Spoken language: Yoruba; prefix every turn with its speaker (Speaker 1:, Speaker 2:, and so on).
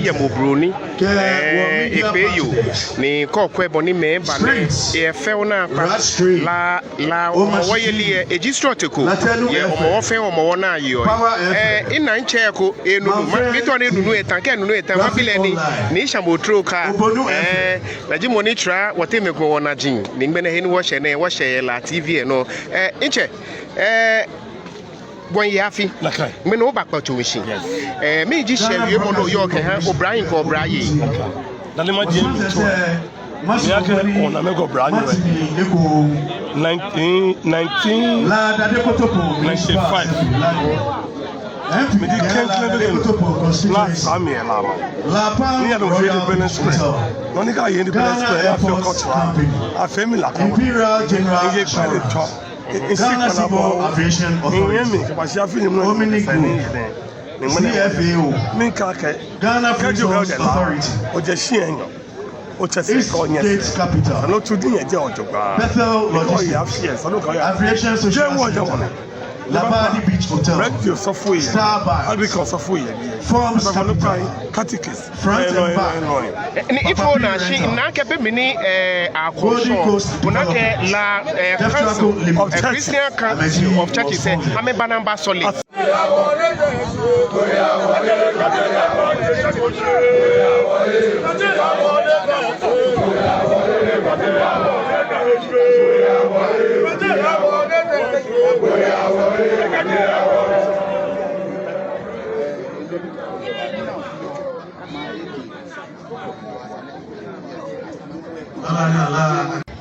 Speaker 1: ye mobroni epeyo ni kokwe boni me ba ne e fe na pa la omo yeli egistroteko ye omo fe omo na ayo ina nche ko enunu ma bito na enunu etan ka enunu etan ma bile ni shamotro ka na ji monitor wotemeko wona jin ni ngbe na he ni wo hye la TV no nche bon yafi me no ba kpacho nshi me ji share mo no yo ke ha O'Brien ko O'Brien
Speaker 2: na le ma di mi to mi ake ona me go O'Brien 1995 me di Kenkley la Samuel la ni ado fi Independence Square no ni ka ye Independence Square ya fi cultural afemi la ka
Speaker 3: Imperial General Ghana Civil Aviation Authority, CFAO, Ghana Prisons Authority, State Capital, Bethel Logistics, Aviation Social Labadi Beach Hotel, Star Bar, Forms
Speaker 2: Catechist,
Speaker 3: Front and Back.
Speaker 1: If you na she na ke be mini akoso una ke la council of Christian Council of Churches say ame banamba solid
Speaker 3: La